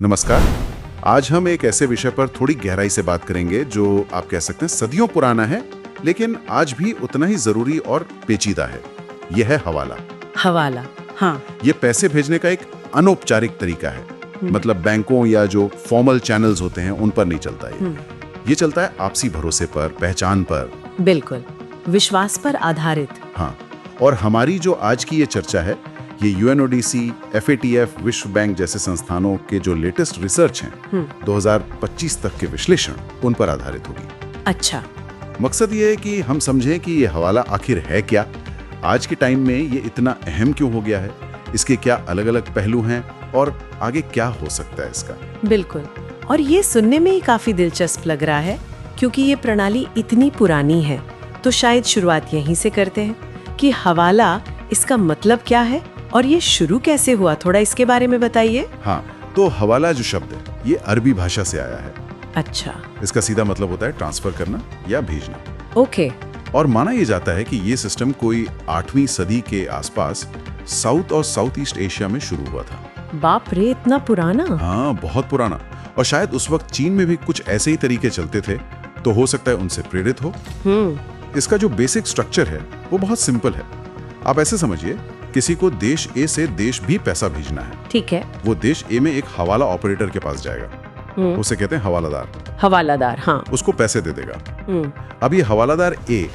नमस्कार। आज हम एक ऐसे विषय पर थोड़ी गहराई से बात करेंगे जो आप कह सकते हैं सदियों पुराना है, लेकिन आज भी उतना ही जरूरी और पेचीदा है। यह है हवाला। हवाला, हाँ। ये पैसे भेजने का एक अनौपचारिक तरीका है। मतलब बैंकों या जो फॉर्मल चैनल्स होते हैं उन पर नहीं चलता ये चलता है आपसी भरोसे पर, पहचान पर। बिल्कुल, विश्वास पर आधारित। हाँ, और हमारी जो आज की ये चर्चा है, ये UNODC, FATF, विश्व बैंक जैसे संस्थानों के जो लेटेस्ट रिसर्च हैं 2025 तक के विश्लेषण, उन पर आधारित होगी। अच्छा। मकसद ये है कि हम समझें कि ये हवाला आखिर है क्या, आज के टाइम में ये इतना अहम क्यों हो गया है, इसके क्या अलग अलग पहलू हैं और आगे क्या हो सकता है इसका। बिल्कुल, और ये सुनने में ही काफी दिलचस्प लग रहा है, क्योंकि ये प्रणाली इतनी पुरानी है। तो शायद शुरुआत यहीं से करते हैं कि हवाला, इसका मतलब क्या है और ये शुरू कैसे हुआ, थोड़ा इसके बारे में बताइए। हाँ, तो हवाला जो शब्द है ये अरबी भाषा से आया है। अच्छा। इसका सीधा मतलब होता है ट्रांसफर करना या भेजना। ओके। और माना यह जाता है कि ये सिस्टम कोई 8वीं सदी के आसपास साउथ और साउथ ईस्ट एशिया में शुरू हुआ था। बाप रे, इतना पुराना। हाँ, बहुत पुराना। और शायद उस वक्त चीन में भी कुछ ऐसे ही तरीके चलते थे, तो हो सकता है उनसे प्रेरित हो। इसका जो बेसिक स्ट्रक्चर है वो बहुत सिंपल है। आप ऐसे समझिए, किसी को देश ए से देश बी पैसा भेजना है। ठीक है। वो देश ए में एक हवाला ऑपरेटर के पास जाएगा। उसे कहते हैं हवालादार। हवालादार, हाँ। उसको पैसे दे देगा। अब ये हवालादार ए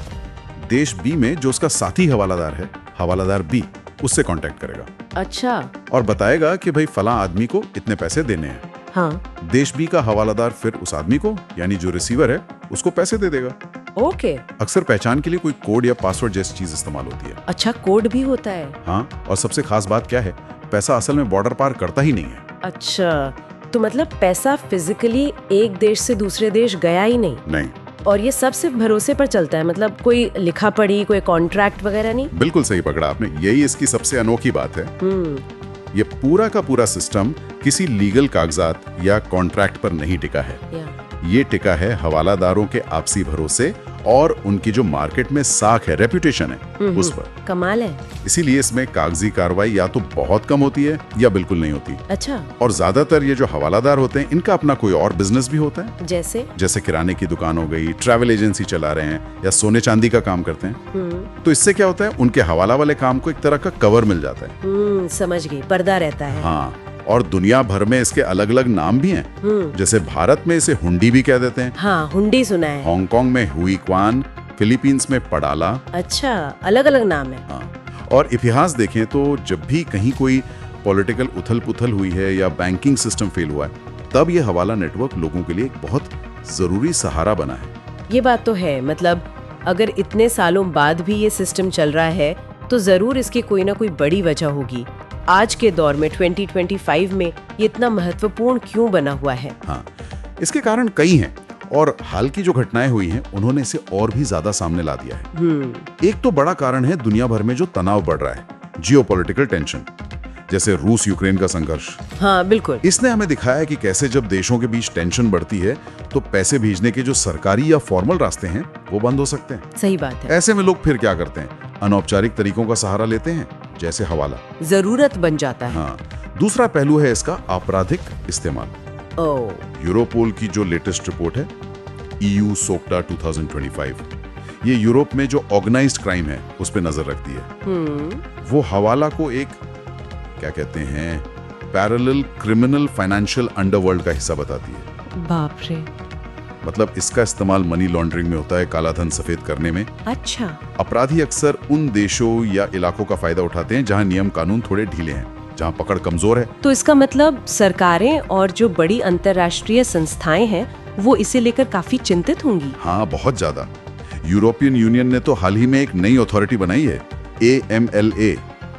देश बी में जो उसका साथी हवालादार है, हवालादार बी, उससे कांटेक्ट करेगा। अच्छा। और बताएगा कि भाई फलां आदमी को इतने पैसे देने हैं। हाँ। देश बी का हवालादार फिर उस आदमी को, यानी जो रिसीवर है, उसको पैसे दे देगा। ओके। अक्सर पहचान के लिए कोई कोड या पासवर्ड जैसी चीज इस्तेमाल होती है। अच्छा, कोड भी होता है। हाँ, और सबसे खास बात क्या है, पैसा असल में बॉर्डर पार करता ही नहीं है। अच्छा, तो मतलब पैसा फिजिकली एक देश से दूसरे देश गया ही नहीं। और ये सब सिर्फ भरोसे पर चलता है, मतलब कोई लिखा पढ़ी, कोई कॉन्ट्रैक्ट वगैरह नहीं। बिल्कुल सही पकड़ा आपने, यही इसकी सबसे अनोखी बात है। ये पूरा का पूरा सिस्टम किसी लीगल कागजात या कॉन्ट्रैक्ट पर नहीं टिका है। ये टिका है हवालादारों के आपसी भरोसे और उनकी जो मार्केट में साख है, रेपुटेशन है, उस पर। कमाल है। इसीलिए इसमें कागजी कार्रवाई या तो बहुत कम होती है या बिल्कुल नहीं होती। अच्छा। और ज्यादातर ये जो हवालादार होते हैं, इनका अपना कोई और बिजनेस भी होता है। जैसे किराने की दुकान हो गई, ट्रैवल एजेंसी चला रहे हैं या सोने चांदी का काम करते हैं। तो इससे क्या होता है, उनके हवाला वाले काम को एक तरह का कवर मिल जाता है। समझ गई, पर्दा रहता है। हाँ, और दुनिया भर में इसके अलग अलग नाम भी हैं। जैसे भारत में इसे हुंडी भी कह देते हैं। हाँ, हुंडी सुना है। हांगकांग में हुई क्वान, फिलीपींस में पडाला। अच्छा, अलग अलग नाम है। हाँ, और इतिहास देखें तो जब भी कहीं कोई पॉलिटिकल उथल पुथल हुई है या बैंकिंग सिस्टम फेल हुआ है, तब ये हवाला नेटवर्क लोगों के लिए एक बहुत जरूरी सहारा बना है। ये बात तो है, मतलब अगर इतने सालों बाद भी ये सिस्टम चल रहा है तो जरूर इसकी कोई ना कोई बड़ी वजह होगी। आज के दौर में 2025 में ये इतना महत्वपूर्ण क्यों बना हुआ है? हाँ, इसके कारण कई हैं और हाल की जो घटनाएं हुई हैं उन्होंने इसे और भी ज्यादा सामने ला दिया है। एक तो बड़ा कारण है दुनिया भर में जो तनाव बढ़ रहा है, जियोपॉलिटिकल टेंशन, जैसे रूस यूक्रेन का संघर्ष। हाँ, बिल्कुल। इसने हमें दिखाया कि कैसे जब देशों के बीच टेंशन बढ़ती है तो पैसे भेजने के जो सरकारी या फॉर्मल रास्ते हैं वो बंद हो सकते हैं। सही बात है। ऐसे में लोग फिर क्या करते हैं, अनौपचारिक तरीकों का सहारा लेते हैं, जैसे हवाला। जरूरत बन जाता है। हाँ, दूसरा पहलू है इसका आपराधिक इस्तेमाल। यूरोपोल की जो लेटेस्ट रिपोर्ट है, EU SOCTA 2025, ये यूरोप में जो ऑर्गेनाइज्ड क्राइम है उस पर नजर रखती है। वो हवाला को एक, क्या कहते हैं, पैरेलल क्रिमिनल फाइनेंशियल अंडरवर्ल्ड का हिस्सा बताती है। बाप रे। मतलब इसका इस्तेमाल मनी लॉन्ड्रिंग में होता है, काला धन सफेद करने में। अच्छा। अपराधी अक्सर उन देशों या इलाकों का फायदा उठाते हैं जहां नियम कानून थोड़े ढीले हैं, जहां पकड़ कमजोर है। तो इसका मतलब सरकारें और जो बड़ी अंतर्राष्ट्रीय संस्थाएं हैं वो इसे लेकर काफी चिंतित होंगी। हाँ, बहुत ज्यादा। यूरोपियन यूनियन ने तो हाल ही में एक नई अथॉरिटी बनाई है, AMLA,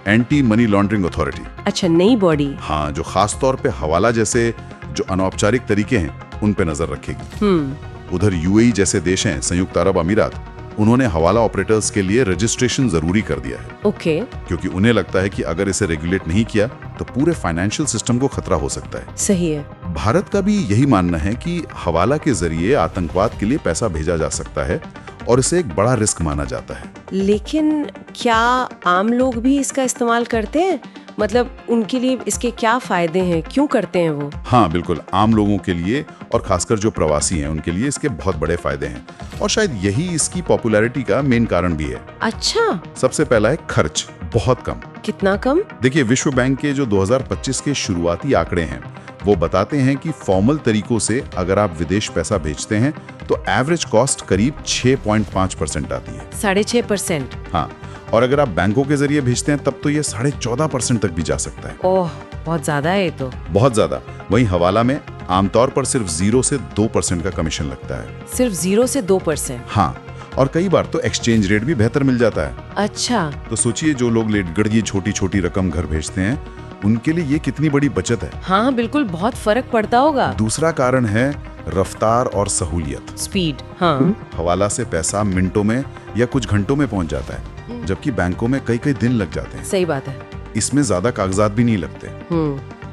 anti money laundering authority. अच्छा, नई बॉडी। हाँ, जो खास तौर पे हवाला जैसे जो अनौपचारिक तरीके हैं उन पे नजर रखेगी। उधर UAE जैसे देश हैं, संयुक्त अरब अमीरात, उन्होंने हवाला ऑपरेटर्स के लिए रजिस्ट्रेशन जरूरी कर दिया है। ओके। क्योंकि उन्हें लगता है कि अगर इसे रेगुलेट नहीं किया तो पूरे फाइनेंशियल सिस्टम को खतरा हो सकता है। सही है। भारत का भी यही मानना है कि हवाला के जरिए आतंकवाद के लिए पैसा भेजा जा सकता है और इसे एक बड़ा रिस्क माना जाता है। लेकिन क्या आम लोग भी इसका इस्तेमाल करते हैं? मतलब उनके लिए इसके क्या फायदे हैं, क्यों करते हैं वो? हाँ बिल्कुल, आम लोगों के लिए और खासकर जो प्रवासी हैं उनके लिए इसके बहुत बड़े फायदे हैं और शायद यही इसकी पॉपुलैरिटी का मेन कारण भी है। अच्छा, सबसे पहला है खर्च, बहुत कम। कितना कम? देखिए, विश्व बैंक के जो 2025 के शुरुआती आंकड़े हैं वो बताते हैं कि फॉर्मल तरीकों से अगर आप विदेश पैसा भेजते हैं तो एवरेज कॉस्ट करीब 6.5% आती है। 6.5%? हाँ, और अगर आप बैंकों के जरिए भेजते हैं तब तो ये 14.5% तक भी जा सकता है। ओह, बहुत ज्यादा है ये तो। बहुत ज्यादा। वहीं हवाला में आमतौर पर सिर्फ 0 से 2% का कमीशन लगता है। सिर्फ 0 से 2%? हाँ, और कई बार तो एक्सचेंज रेट भी बेहतर मिल जाता है। अच्छा, तो सोचिए, जो लोग लेटगढ़ ये छोटी छोटी रकम घर भेजते हैं उनके लिए ये कितनी बड़ी बचत है। हाँ बिल्कुल, बहुत फर्क पड़ता होगा। दूसरा कारण है रफ्तार और सहूलियत, स्पीड। हाँ, हवाला से पैसा मिनटों में या कुछ घंटों में पहुंच जाता है, जबकि बैंकों में कई कई दिन लग जाते हैं। सही बात है। इसमें ज्यादा कागजात भी नहीं लगते।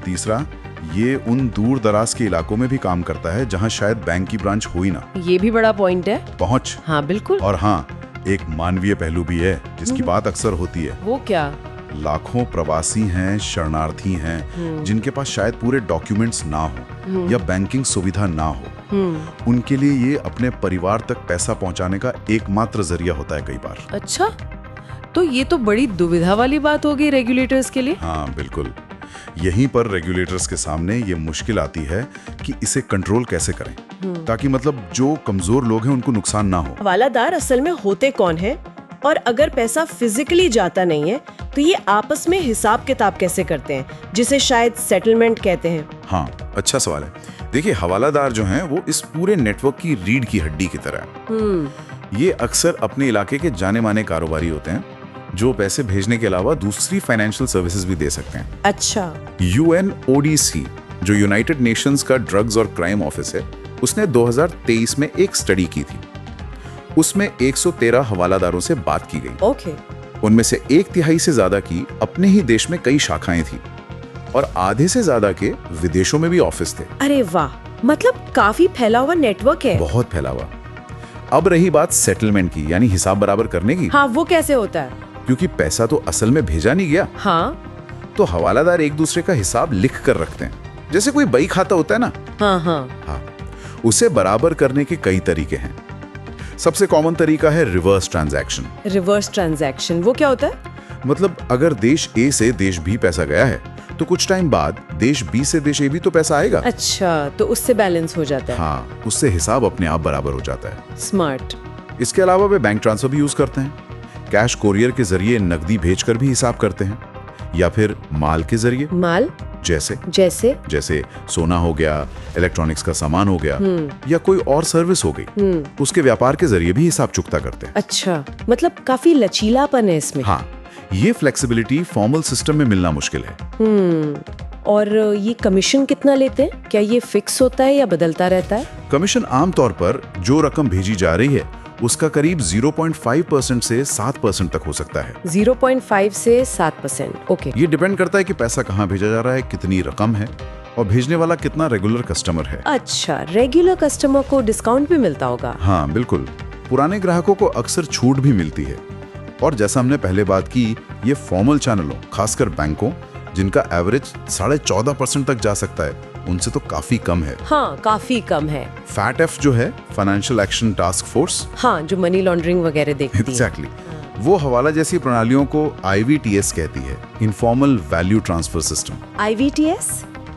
तीसरा, ये उन दूर दराज के इलाकों में भी काम करता है जहां शायद बैंक की ब्रांच हो ही ना। ये भी बड़ा पॉइंट है। पहुंच। हाँ बिल्कुल। और हाँ, एक मानवीय पहलू भी है जिसकी बात अक्सर होती है। वो क्या? लाखों प्रवासी हैं, शरणार्थी हैं जिनके पास शायद पूरे डॉक्यूमेंट्स ना हो या बैंकिंग सुविधा ना हो। उनके लिए ये अपने परिवार तक पैसा पहुंचाने का एकमात्र जरिया होता है कई बार। अच्छा, तो ये तो बड़ी दुविधा वाली बात होगी रेगुलेटर्स के लिए। हाँ बिल्कुल, यहीं पर रेगुलेटर्स के सामने ये मुश्किल आती है कि इसे कंट्रोल कैसे करें ताकि मतलब जो कमजोर लोग हैं उनको नुकसान ना हो। हवालादार असल में होते कौन है, और अगर पैसा फिजिकली जाता नहीं है तो ये आपस में हिसाब किताब कैसे करते हैं, जिसे शायद सेटलमेंट कहते हैं? हाँ, अच्छा सवाल है। देखिए, हवालादार जो हैं वो इस पूरे नेटवर्क की रीढ़ की हड्डी की तरह है। ये अक्सर अपने इलाके के जाने माने कारोबारी होते हैं जो पैसे भेजने के अलावा दूसरी फाइनेंशियल सर्विसेज भी दे सकते हैं। अच्छा। UNODC, जो यूनाइटेड नेशंस का ड्रग्स और क्राइम ऑफिस है, उसने 2023 में एक स्टडी की थी। उसमें 113 हवालादारों से बात की गई। ओके। उनमें से 1/3 से ज्यादा की अपने ही देश में कई शाखाएं थी और आधे से ज्यादा के विदेशों में भी ऑफिस थे। अरे वाह, मतलब काफी फैला हुआ नेटवर्क है। बहुत फैला हुआ। अब रही बात सेटलमेंट की, यानी हिसाब बराबर करने की। हाँ, वो कैसे होता है? क्योंकि पैसा तो असल में भेजा नहीं गया। हाँ, तो हवालादार एक दूसरे का हिसाब लिख कर रखते हैं, जैसे कोई बही खाता होता है ना। हाँ, उसे बराबर करने के कई तरीके हैं। सबसे कॉमन तरीका है रिवर्स ट्रांजैक्शन। रिवर्स ट्रांजैक्शन वो क्या होता है? मतलब अगर देश ए से देश बी पैसा गया है तो कुछ टाइम बाद देश बी से देश ए भी तो पैसा आएगा। अच्छा, तो उससे बैलेंस हो जाता है। हाँ, उससे हिसाब अपने आप बराबर हो जाता है। स्मार्ट। इसके अलावा वे बैंक ट्रांसफर भी यूज करते हैं। कैश कोरियर के जरिए नकदी भेजकर भी हिसाब करते हैं, या फिर माल के जरिए। माल जैसे सोना हो गया, इलेक्ट्रॉनिक्स का सामान हो गया, या कोई और सर्विस हो गई, उसके व्यापार के जरिए भी हिसाब चुकता करते हैं। अच्छा, मतलब काफी लचीलापन है इसमें। हाँ, ये फ्लेक्सिबिलिटी फॉर्मल सिस्टम में मिलना मुश्किल है। और ये कमीशन कितना लेते हैं? क्या ये फिक्स होता है या बदलता रहता है? कमीशन आमतौर पर जो रकम भेजी जा रही है उसका करीब 0.5% से 7% तक हो सकता है। 0.5 से 7%। ओके। ये डिपेंड करता है कि पैसा कहाँ भेजा जा रहा है, कितनी रकम है और भेजने वाला कितना रेगुलर कस्टमर है। अच्छा, रेगुलर कस्टमर को डिस्काउंट भी मिलता होगा? हाँ बिल्कुल, पुराने ग्राहकों को अक्सर छूट भी मिलती है। और जैसा हमने पहले बात की, ये फॉर्मल चैनलों, खासकर बैंकों, जिनका एवरेज 14.5% तक जा सकता है, उनसे तो काफी कम है। हाँ, काफी कम है। FATF जो है, फाइनेंशियल एक्शन टास्क फोर्स, हाँ, जो मनी लॉन्ड्रिंग वगैरह देखती है। एग्जैक्टली, वो हवाला जैसी प्रणालियों को IVTS कहती है, informal value transfer system. IVTS?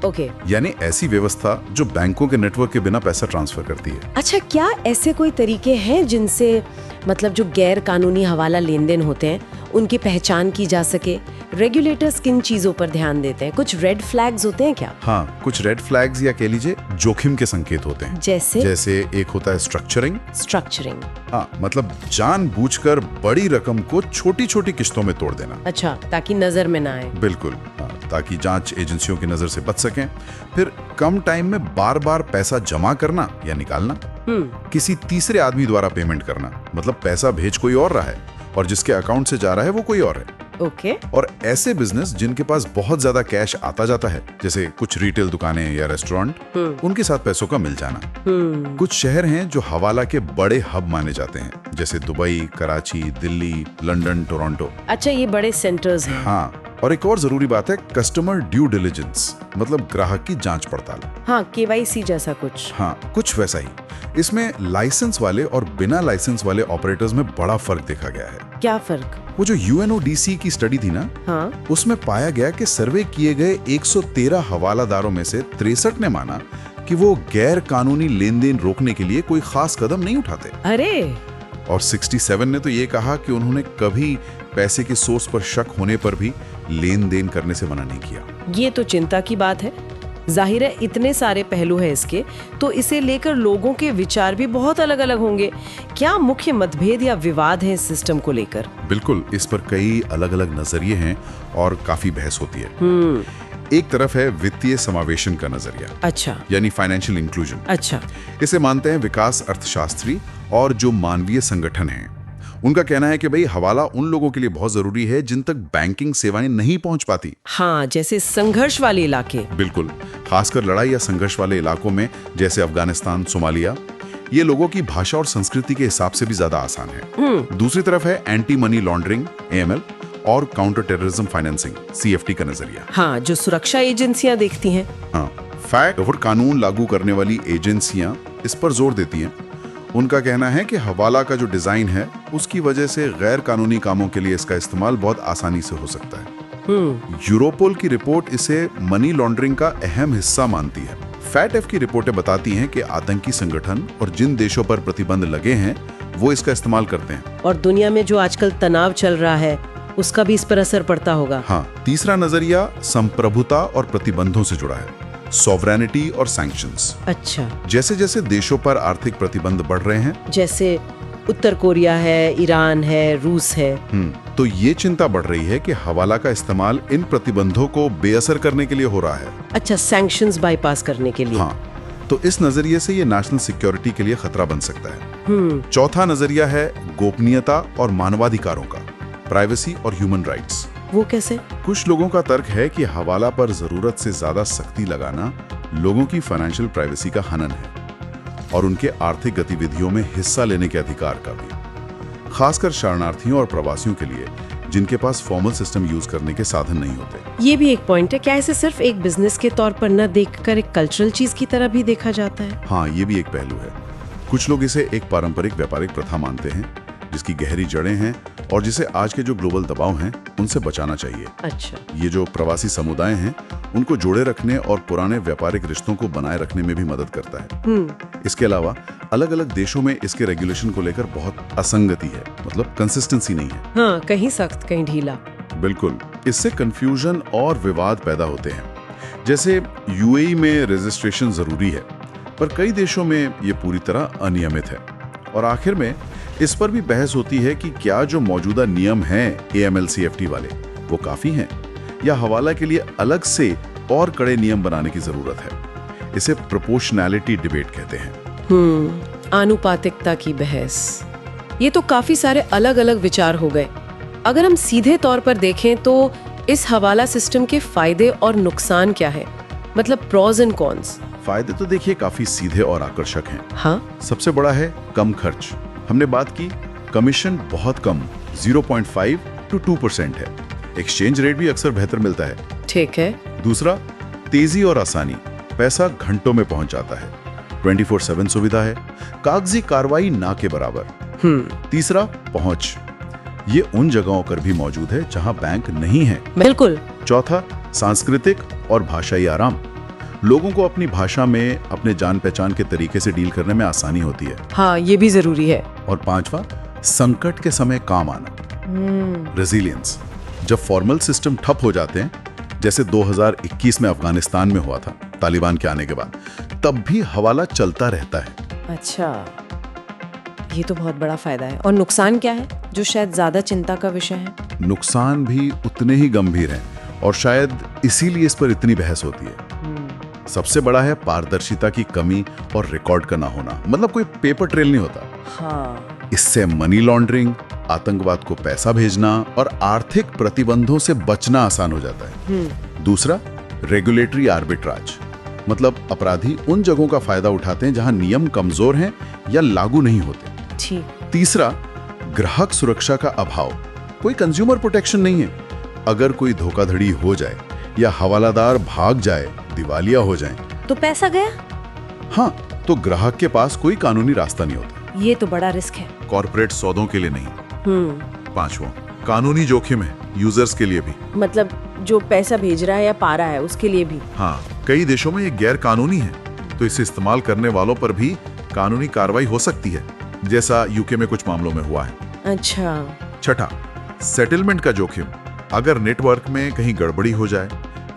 Okay. यानी ऐसी व्यवस्था जो बैंकों के नेटवर्क के बिना पैसा ट्रांसफर करती है। अच्छा, क्या ऐसे कोई तरीके हैं जिनसे मतलब जो गैर कानूनी हवाला लेन देन होते हैं उनकी पहचान की जा सके? रेगुलेटर्स किन चीजों पर ध्यान देते हैं? कुछ रेड फ्लैग्स होते हैं क्या? हाँ, कुछ रेड फ्लैग्स या कह लीजिए जोखिम के संकेत होते हैं। जैसे एक होता है स्ट्रक्चरिंग। हाँ, मतलब जानबूझकर बड़ी रकम को छोटी छोटी किस्तों में तोड़ देना। अच्छा, ताकि नजर में ना आए। बिल्कुल, हाँ, ताकि जांच एजेंसियों की नजर से बच सकें। फिर कम टाइम में बार बार पैसा जमा करना या निकालना, किसी तीसरे आदमी द्वारा पेमेंट करना, मतलब पैसा भेज कोई और रहा है और जिसके अकाउंट से जा रहा है वो कोई और है। ओके। और ऐसे बिजनेस जिनके पास बहुत ज्यादा कैश आता जाता है, जैसे कुछ रिटेल दुकानें या रेस्टोरेंट, उनके साथ पैसों का मिल जाना। कुछ शहर हैं जो हवाला के बड़े हब माने जाते हैं, जैसे Dubai, Karachi, Delhi, London, Toronto. अच्छा, ये बड़े सेंटर्स हैं। हाँ, और एक और जरूरी बात है कस्टमर ड्यू डिलिजेंस, मतलब ग्राहक की जांच पड़ताल। हाँ, केवाईसी जैसा कुछ। हाँ, कुछ वैसा ही। इसमें लाइसेंस वाले और बिना लाइसेंस वाले ऑपरेटर्स में बड़ा फर्क देखा गया है। क्या फर्क? वो जो UNODC की स्टडी थी ना, हाँ, उसमें पाया गया कि सर्वे किए गए 113 हवालादारों में से 63 ने माना कि वो गैर कानूनी लेन देन रोकने के लिए कोई खास कदम नहीं उठाते। अरे, और 67 ने तो ये कहा कि उन्होंने कभी पैसे के सोर्स पर शक होने पर भी लेन देन करने से मना नहीं किया। ये तो चिंता की बात है। जाहिर है इतने सारे पहलू हैं इसके, तो इसे लेकर लोगों के विचार भी बहुत अलग अलग होंगे। क्या मुख्य मतभेद या विवाद है इस सिस्टम को लेकर? बिल्कुल, इस पर कई अलग अलग नजरिए हैं और काफी बहस होती है। एक तरफ है वित्तीय समावेशन का नजरिया, अच्छा, यानी फाइनेंशियल इंक्लूजन। अच्छा, इसे मानते हैं विकास अर्थशास्त्री और जो मानवीय संगठन हैं। उनका कहना है कि भाई हवाला उन लोगों के लिए बहुत जरूरी है जिन तक बैंकिंग सेवाएं नहीं पहुंच पाती। हाँ, जैसे संघर्ष वाले इलाके। बिल्कुल, खासकर लड़ाई या संघर्ष वाले इलाकों में, जैसे अफगानिस्तान, सोमालिया। ये लोगों की भाषा और संस्कृति के हिसाब से भी ज्यादा आसान है। दूसरी तरफ है एंटी मनी लॉन्ड्रिंग AML और काउंटर टेररिज्म फाइनेंसिंग CFT का नजरिया। हाँ, जो सुरक्षा एजेंसियां देखती हैं। हाँ, फैक्ट और कानून लागू करने वाली एजेंसियां इस पर जोर देती हैं। उनका कहना है कि हवाला का जो डिजाइन है उसकी वजह से गैर कानूनी कामों के लिए इसका इस्तेमाल बहुत आसानी से हो सकता है। यूरोपोल की रिपोर्ट इसे मनी लॉन्ड्रिंग का अहम हिस्सा मानती है। FATF की रिपोर्टें बताती हैं कि आतंकी संगठन और जिन देशों पर प्रतिबंध लगे हैं वो इसका इस्तेमाल करते हैं। और दुनिया में जो आजकल तनाव चल रहा है उसका भी इस पर असर पड़ता होगा। हाँ, तीसरा नजरिया संप्रभुता और प्रतिबंधों से जुड़ा है, सॉवरेनिटी और सैंक्शंस। अच्छा, जैसे जैसे देशों पर आर्थिक प्रतिबंध बढ़ रहे हैं, जैसे उत्तर कोरिया है, ईरान है, रूस है, तो ये चिंता बढ़ रही है कि हवाला का इस्तेमाल इन प्रतिबंधों को बेअसर करने के लिए हो रहा है। अच्छा, सैंक्शंस बाईपास करने के लिए। हाँ, तो इस नजरिए से ये नेशनल सिक्योरिटी के लिए खतरा बन सकता है। चौथा नजरिया है गोपनीयता और मानवाधिकारों का, प्राइवेसी और ह्यूमन राइट्स। वो कैसे? कुछ लोगों का तर्क है कि हवाला पर जरूरत से ज्यादा सख्ती लगाना लोगों की फाइनेंशियल प्राइवेसी का हनन है और उनके आर्थिक गतिविधियों में हिस्सा लेने के अधिकार का भी, खासकर शरणार्थियों और प्रवासियों के लिए जिनके पास फॉर्मल सिस्टम यूज करने के साधन नहीं होते। ये भी एक पॉइंट है। क्या इसे सिर्फ एक बिजनेस के तौर पर न देखकर एक कल्चरल चीज की तरह भी देखा जाता है? हाँ, ये भी एक पहलू है। कुछ लोग इसे एक पारंपरिक व्यापारिक प्रथा मानते हैं जिसकी गहरी जड़ें हैं और जिसे आज के जो ग्लोबल दबाव हैं उनसे बचाना चाहिए। अच्छा, ये जो प्रवासी समुदाय हैं उनको जोड़े रखने और पुराने व्यापारिक रिश्तों को बनाए रखने में भी मदद करता है। इसके अलावा अलग अलग देशों में इसके रेगुलेशन को लेकर बहुत असंगति है, मतलब कंसिस्टेंसी नहीं है। हाँ, कहीं सख्त कहीं ढीला। बिल्कुल, इससे कंफ्यूजन और विवाद पैदा होते हैं। जैसे UAE में रजिस्ट्रेशन जरूरी है पर कई देशों में ये पूरी तरह अनियमित है। और आखिर में इस पर भी बहस होती है कि क्या जो मौजूदा नियम हैं AML CFT वाले वो काफी हैं या हवाला के लिए अलग से और कड़े नियम बनाने की जरूरत है। इसे प्रोपोर्शनैलिटी डिबेट कहते हैं। आनुपातिकता की बहस। ये तो काफी सारे अलग अलग विचार हो गए। अगर हम सीधे तौर पर देखें तो इस हवाला सिस्टम के फायदे और नुकसान क्या है, मतलब प्रॉज एंड कॉन्स? फायदे तो देखिए काफी सीधे और आकर्षक हैं। हाँ, सबसे बड़ा है कम खर्च। हमने बात की, कमीशन बहुत कम 0.5 to 2% है। एक्सचेंज रेट भी अक्सर बेहतर मिलता है। ठीक है। दूसरा, तेजी और आसानी, पैसा घंटों में पहुंच जाता है। 24/7 सुविधा है, कागजी कार्रवाई ना के बराबर। तीसरा, पहुंच, ये उन जगहों पर भी मौजूद है जहां बैंक नहीं है। बिल्कुल। चौथा, सांस्कृतिक और भाषाई आराम, लोगों को अपनी भाषा में अपने जान पहचान के तरीके से डील करने में आसानी होती है। हाँ, ये भी जरूरी है। और पांचवा, संकट के समय काम आना, रेजिलियंस। जब फॉर्मल सिस्टम ठप हो जाते हैं, जैसे 2021 में अफगानिस्तान में हुआ था तालिबान के आने के बाद, तब भी हवाला चलता रहता है। अच्छा, ये तो बहुत बड़ा फायदा है। और नुकसान क्या है, जो शायद ज्यादा चिंता का विषय है? नुकसान भी उतने ही गंभीर हैं और शायद इसीलिए इस पर इतनी बहस होती है। सबसे बड़ा है पारदर्शिता की कमी और रिकॉर्ड का ना होना, मतलब कोई पेपर ट्रेल नहीं होता। हाँ। इससे मनी लॉन्ड्रिंग, आतंकवाद को पैसा भेजना और आर्थिक प्रतिबंधों से बचना आसान हो जाता है। दूसरा, रेगुलेटरी आर्बिट्राज, मतलब अपराधी उन जगहों का फायदा उठाते हैं जहां नियम कमजोर हैं या लागू नहीं होते। ठीक। तीसरा, ग्राहक सुरक्षा का अभाव, कोई कंज्यूमर प्रोटेक्शन नहीं है। अगर कोई धोखाधड़ी हो जाए या हवालादार भाग जाए, दिवालिया हो जाए, तो पैसा गया। हाँ, तो ग्राहक के पास कोई कानूनी रास्ता नहीं होता। ये तो बड़ा रिस्क है। कॉर्पोरेट सौदों के लिए नहीं। पांचवा, कानूनी जोखिम है यूजर्स के लिए भी। मतलब जो पैसा भेज रहा है या पा रहा है उसके लिए भी। हाँ, कई देशों में ये गैर कानूनी है, तो इसे इस्तेमाल करने वालों पर भी कानूनी कार्रवाई हो सकती है, जैसा यूके में कुछ मामलों में हुआ है। अच्छा। छठा, सेटलमेंट का जोखिम। अगर नेटवर्क में कहीं गड़बड़ी हो जाए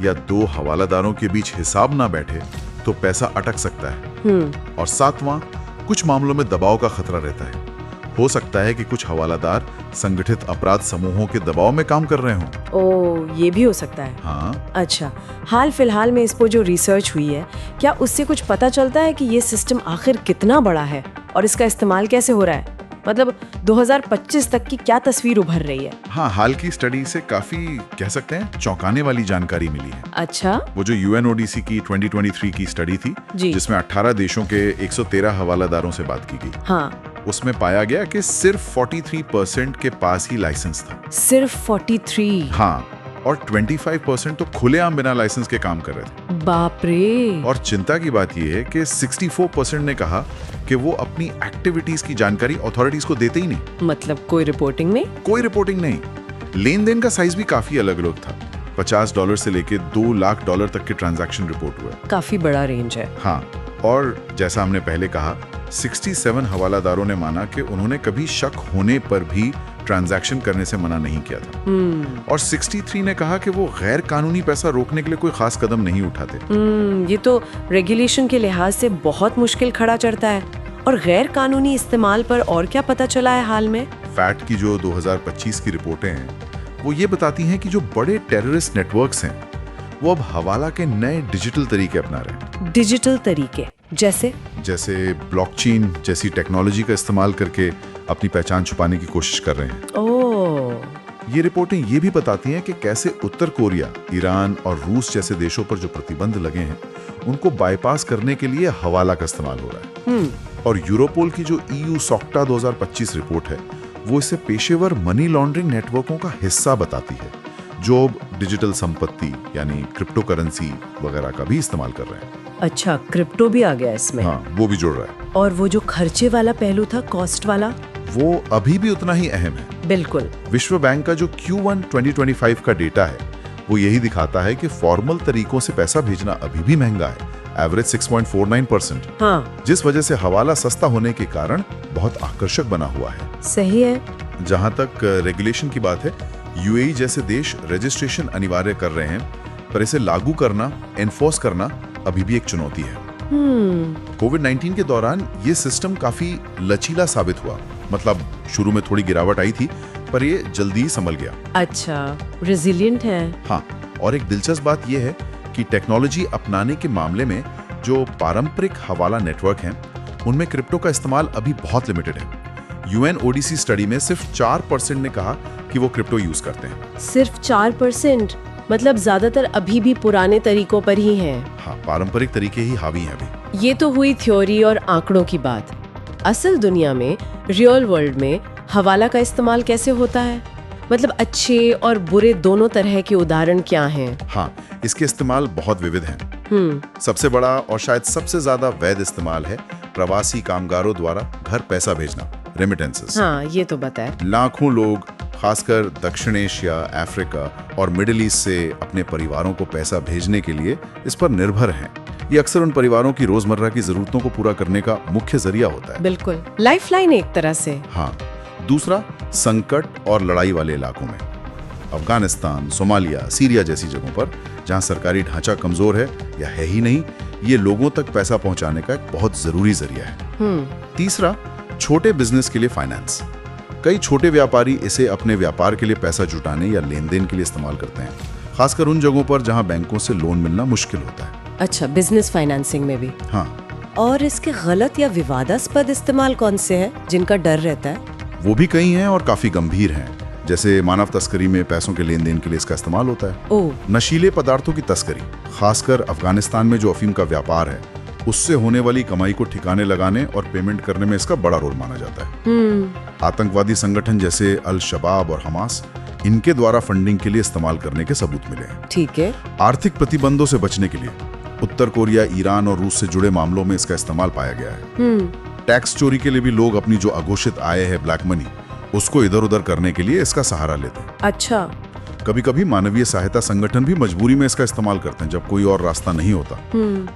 या दो हवालादारों के बीच हिसाब ना बैठे तो पैसा अटक सकता है। और सातवां, कुछ मामलों में दबाव का खतरा रहता है। हो सकता है कि कुछ हवालादार संगठित अपराध समूहों के दबाव में काम कर रहे हों। ओह, ये भी हो सकता है। हाँ। अच्छा, हाल फिलहाल में इस पर जो रिसर्च हुई है, क्या उससे कुछ पता चलता है कि ये सिस्टम आखिर कितना बड़ा है और इसका इस्तेमाल कैसे हो रहा है? मतलब 2025 तक की क्या तस्वीर उभर रही है? हाँ, हाल की स्टडी से काफी कह सकते हैं चौंकाने वाली जानकारी मिली है। अच्छा। वो जो UNODC की 2023 की स्टडी थी, जिसमें 18 देशों के 113 हवालादारों से बात की गई। हाँ। उसमें पाया गया कि सिर्फ 43% के पास ही लाइसेंस था। सिर्फ 43? हाँ, और 25% तो खुलेआम बिना लाइसेंस के काम कर रहे थे। बाप रे। और चिंता की बात यह है कि 64% ने कहा कि वो अपनी एक्टिविटीज की जानकारी अथॉरिटीज को देते ही नहीं। मतलब कोई रिपोर्टिंग नहीं? कोई रिपोर्टिंग नहीं। लेन देन का साइज भी काफी अलग अलग था। $50 से लेके $2 लाख तक के ट्रांजैक्शन रिपोर्ट हुए। काफी बड़ा रेंज है। हाँ, और जैसा हमने पहले कहा, 67 हवालादारों ने माना कि उन्होंने कभी शक होने पर भी ट्रांजैक्शन करने से मना नहीं किया था। और 63 ने कहा कि वो गैर कानूनी पैसा रोकने के लिए कोई खास कदम नहीं उठाते। ये तो रेगुलेशन के लिहाज से बहुत मुश्किल खड़ा चढ़ता है। और गैर कानूनी इस्तेमाल पर और क्या पता चला है हाल में? फैट की जो 2025 की रिपोर्टें हैं, वो ये बताती हैं कि जो बड़े टेररिस्ट नेटवर्क्स हैं, वो अब हवाला के नए डिजिटल तरीके अपना रहे हैं। डिजिटल तरीके जैसे ब्लॉकचेन जैसी टेक्नोलॉजी का इस्तेमाल करके अपनी पहचान छुपाने की कोशिश कर रहे हैं। ओह। ये रिपोर्टें ये भी बताती हैं कि कैसे उत्तर कोरिया, ईरान और रूस जैसे देशों पर जो प्रतिबंध लगे हैं, उनको बाईपास करने के लिए हवाला का इस्तेमाल हो रहा है। और यूरोपोल की जो EU SOCTA 2025 रिपोर्ट है, वो इसे पेशेवर मनी लॉन्ड्रिंग नेटवर्कों का हिस्सा बताती है, जो डिजिटल संपत्ति यानी क्रिप्टो करेंसी वगैरह का भी इस्तेमाल कर रहे हैं। अच्छा, क्रिप्टो भी आ गया इसमें? हाँ, वो भी जुड़ रहा है। और वो जो खर्चे वाला पहलू था, कॉस्ट वाला, वो अभी भी उतना ही अहम है। बिल्कुल। विश्व बैंक का जो Q1 2025 का डेटा है, वो यही दिखाता है कि फॉर्मल तरीकों से पैसा भेजना अभी भी महंगा है, एवरेज 6.49%। हाँ। जिस वजह से हवाला सस्ता होने के कारण बहुत आकर्षक बना हुआ है। सही है। जहां तक रेगुलेशन की बात है, UAE जैसे देश रजिस्ट्रेशन अनिवार्य कर रहे हैं, पर इसे लागू करना, एनफोर्स करना अभी भी एक चुनौती है। कोविड-19 के दौरान ये सिस्टम काफी लचीला साबित हुआ। मतलब शुरू में थोड़ी गिरावट आई थी, पर ये जल्दी ही संभल गया। अच्छा, रेजिलिएंट है। हाँ, और एक दिलचस्प बात यह है कि टेक्नोलॉजी अपनाने के मामले में जो पारंपरिक हवाला नेटवर्क हैं, उनमें क्रिप्टो का इस्तेमाल अभी बहुत लिमिटेड है। UNODC स्टडी में सिर्फ 4% ने कहा कि वो क्रिप्टो यूज करते हैं। सिर्फ 4%? मतलब ज्यादातर अभी भी पुराने तरीकों पर ही हैं। हाँ, पारंपरिक तरीके ही हावी हैं अभी। ये तो हुई थ्योरी और आंकड़ों की बात। असल दुनिया में, रियल वर्ल्ड में हवाला का इस्तेमाल कैसे होता है? मतलब अच्छे और बुरे दोनों तरह के उदाहरण क्या हैं? हाँ, इसके इस्तेमाल बहुत विविध हैं। सबसे बड़ा और शायद सबसे ज्यादा वैध इस्तेमाल है प्रवासी कामगारों द्वारा घर पैसा भेजना, रेमिटेंसेस। हाँ, ये तो बताया। लाखों लोग, खासकर दक्षिण एशिया, अफ्रीका और मिडिल ईस्ट से अपने परिवारों को पैसा भेजने के लिए इस पर निर्भर हैं। ये अक्सर उन परिवारों की रोजमर्रा की जरूरतों को पूरा करने का मुख्य जरिया होता है। बिल्कुल, लाइफलाइन एक तरह से। हाँ। दूसरा, संकट और लड़ाई वाले इलाकों में, अफगानिस्तान, सोमालिया, सीरिया जैसी जगहों पर जहां सरकारी ढांचा कमजोर है या है ही नहीं, ये लोगों तक पैसा पहुंचाने का एक बहुत जरूरी जरिया है। तीसरा, छोटे बिजनेस के लिए फाइनेंस। कई छोटे व्यापारी इसे अपने व्यापार के लिए पैसा जुटाने या लेन देन के लिए इस्तेमाल करते हैं, खासकर उन जगहों पर जहां बैंकों से लोन मिलना मुश्किल होता है। अच्छा, बिजनेस फाइनेंसिंग में भी। हाँ। और इसके गलत या विवादास्पद इस्तेमाल कौन से हैं जिनका डर रहता है? वो भी कई हैं और काफी गंभीर हैं। जैसे मानव तस्करी में पैसों के लेन देन के लिए इसका इस्तेमाल होता है। नशीले पदार्थों की तस्करी, खासकर अफगानिस्तान में जो अफीम का व्यापार है, उससे होने वाली कमाई को ठिकाने लगाने और पेमेंट करने में इसका बड़ा रोल माना जाता है। आतंकवादी संगठन जैसे अल शबाब और हमास, इनके द्वारा फंडिंग के लिए इस्तेमाल करने के सबूत मिले हैं। ठीक है। आर्थिक प्रतिबंधों से बचने के लिए उत्तर कोरिया, ईरान और रूस से जुड़े मामलों में इसका इस्तेमाल पाया गया है। टैक्स चोरी के लिए भी लोग अपनी जो अघोषित आय है, ब्लैक मनी, उसको इधर उधर करने के लिए इसका सहारा लेते हैं। अच्छा। कभी कभी मानवीय सहायता संगठन भी मजबूरी में इसका इस्तेमाल करते हैं जब कोई और रास्ता नहीं होता,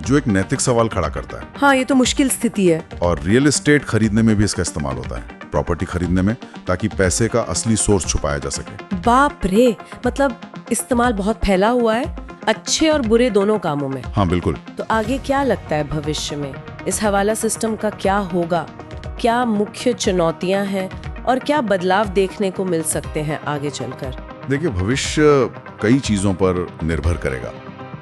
जो एक नैतिक सवाल खड़ा करता है। हाँ, ये तो मुश्किल स्थिति है। और रियल एस्टेट खरीदने में भी इसका इस्तेमाल होता है, प्रॉपर्टी खरीदने में, ताकि पैसे का असली सोर्स छुपाया जा सके। बाप रे, मतलब इस्तेमाल बहुत फैला हुआ है, अच्छे और बुरे दोनों कामों में। हाँ बिल्कुल। तो आगे क्या लगता है भविष्य में इस हवाला सिस्टम का क्या होगा? क्या मुख्य चुनौतियां हैं और क्या बदलाव देखने को मिल सकते हैं आगे चलकर? देखिए, भविष्य कई चीजों पर निर्भर करेगा।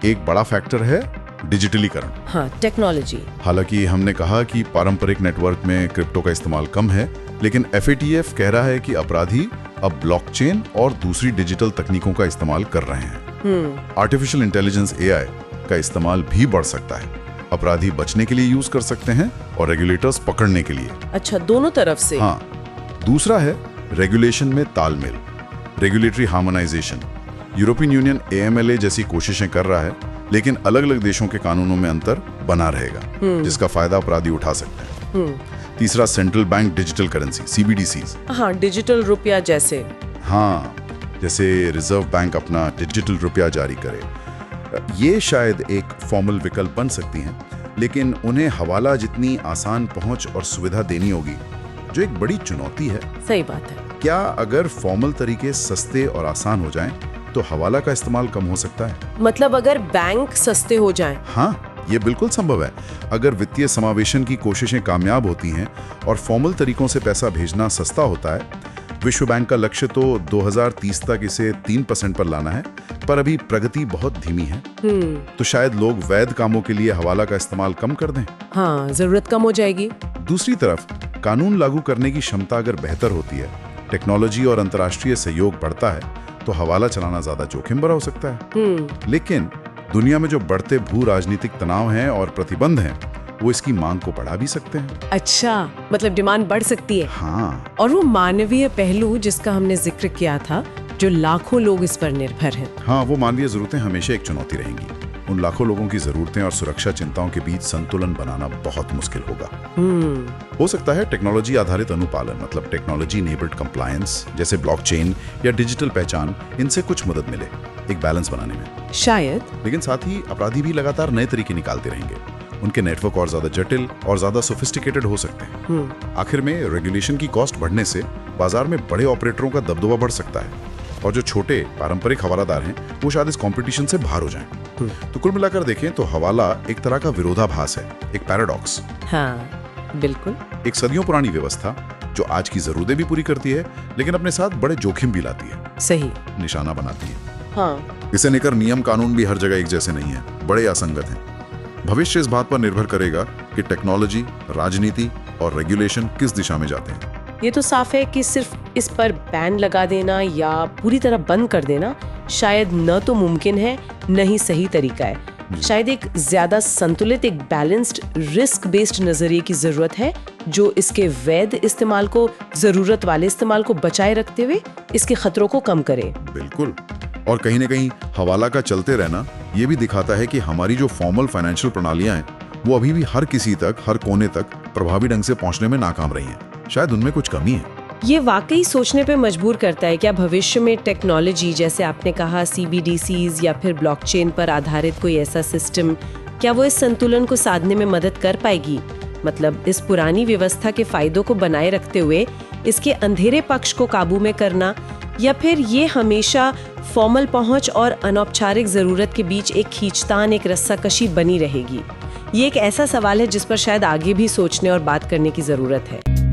एक बड़ा फैक्टर है डिजिटलीकरण। हाँ, टेक्नोलॉजी। हालांकि हमने कहा कि पारंपरिक नेटवर्क में क्रिप्टो का इस्तेमाल कम है, लेकिन FATF कह रहा है कि अपराधी अब ब्लॉकचेन और दूसरी डिजिटल तकनीकों का इस्तेमाल कर रहे हैं। आर्टिफिशियल इंटेलिजेंस AI का इस्तेमाल भी बढ़ सकता है। अपराधी बचने के लिए यूज कर सकते हैं और रेगुलेटर्स पकड़ने के लिए। अच्छा, दोनों तरफ से। हाँ। दूसरा है रेगुलेशन में तालमेल, regulatory harmonisation. European union AMLA जैसी कोशिशें कर रहा है, लेकिन अलग अलग देशों के कानूनों में अंतर बना रहेगा, जिसका फायदा अपराधी उठा सकते हैं। तीसरा, central bank digital currency, CBDCs। हाँ, डिजिटल रुपया जैसे। हाँ, जैसे रिजर्व बैंक अपना डिजिटल रुपया जारी करे। ये शायद एक फॉर्मल विकल्प बन सकती हैं, लेकिन उन्हें हवाला जितनी आसान पहुंच और सुविधा देनी होगी, जो एक बड़ी चुनौती है। सही बात है। क्या अगर फॉर्मल तरीके सस्ते और आसान हो जाएं, तो हवाला का इस्तेमाल कम हो सकता है? मतलब अगर बैंक सस्ते हो जाएं? हाँ, ये बिल्कुल संभव है। अगर वित्तीय समावेशन की कोशिशें कामयाब होती हैं और फॉर्मल तरीकों से पैसा भेजना सस्ता होता है। विश्व बैंक का लक्ष्य तो 2030 तक इसे 3% पर लाना है, पर अभी प्रगति बहुत धीमी है। तो शायद लोग वैध कामों के लिए हवाला का इस्तेमाल कम कर दें। हाँ, जरूरत कम हो जाएगी। दूसरी तरफ कानून लागू करने की क्षमता अगर बेहतर होती है, टेक्नोलॉजी और अंतर्राष्ट्रीय सहयोग बढ़ता है, तो हवाला चलाना ज्यादा जोखिम भरा हो सकता है। लेकिन दुनिया में जो बढ़ते भू राजनीतिक तनाव हैं और प्रतिबंध हैं, वो इसकी मांग को बढ़ा भी सकते हैं। अच्छा, मतलब डिमांड बढ़ सकती है। हाँ। और वो मानवीय पहलू जिसका हमने जिक्र किया था, जो लाखों लोग इस पर निर्भर हैं। हाँ, वो मानवीय जरूरतें हमेशा एक चुनौती रहेंगी। उन लाखों लोगों की जरूरतें और सुरक्षा चिंताओं के बीच संतुलन बनाना बहुत मुश्किल होगा। हो सकता है टेक्नोलॉजी आधारित अनुपालन, मतलब टेक्नोलॉजी इनेबल्ड कंप्लायंस, जैसे ब्लॉकचेन या डिजिटल पहचान, इनसे कुछ मदद मिले एक बैलेंस बनाने में, शायद। लेकिन साथ ही अपराधी भी लगातार नए तरीके निकालते रहेंगे। उनके नेटवर्क और ज्यादा जटिल और ज्यादा सोफिस्टिकेटेड हो सकते हैं। आखिर में रेगुलेशन की कॉस्ट बढ़ने से बाजार में बड़े ऑपरेटरों का दबदबा बढ़ सकता है, और जो छोटे पारंपरिक हवालादार हैं, वो शायद इस कंपटीशन से बाहर हो जाएं। तो कुल मिलाकर देखें तो हवाला एक तरह का विरोधाभास है, एक पैराडॉक्स। हाँ, बिल्कुल। एक सदियों पुरानी व्यवस्था जो आज की जरूरतें भी पूरी करती है, लेकिन अपने साथ बड़े जोखिम भी लाती है। सही। निशाना बनाती है। हाँ। इसे लेकर नियम कानून भी हर जगह एक जैसे नहीं है, बड़े असंगत हैं। भविष्य इस बात पर निर्भर करेगा कि टेक्नोलॉजी, राजनीति और रेगुलेशन किस दिशा में जाते हैं। ये तो साफ है कि सिर्फ इस पर बैन लगा देना या पूरी तरह बंद कर देना शायद न तो मुमकिन है, न ही सही तरीका है। शायद एक ज्यादा संतुलित, एक बैलेंस्ड, रिस्क बेस्ड नजरिए की जरूरत है, जो इसके वैध इस्तेमाल को, जरूरत वाले इस्तेमाल को बचाए रखते हुए इसके खतरों को कम करे। बिल्कुल। और कहीं न कहीं हवाला का चलते रहना ये भी दिखाता है कि हमारी जो फॉर्मल फाइनेंशियल प्रणालियां हैं, वो अभी भी हर किसी तक, हर कोने तक प्रभावी ढंग से पहुंचने में नाकाम रही हैं। शायद उनमें कुछ कमी है। ये वाकई सोचने पे मजबूर करता है। क्या भविष्य में टेक्नोलॉजी, जैसे आपने कहा CBDCs या फिर ब्लॉकचेन पर आधारित कोई ऐसा सिस्टम, क्या वो इस संतुलन को साधने में मदद कर पाएगी? मतलब इस पुरानी व्यवस्था के फायदों को बनाए रखते हुए इसके अंधेरे पक्ष को काबू में करना, या फिर ये हमेशा फॉर्मल पहुंच और अनौपचारिक जरूरत के बीच एक खींचतान, एक रस्साकशी बनी रहेगी? ये एक ऐसा सवाल है जिस पर शायद आगे भी सोचने और बात करने की जरूरत है।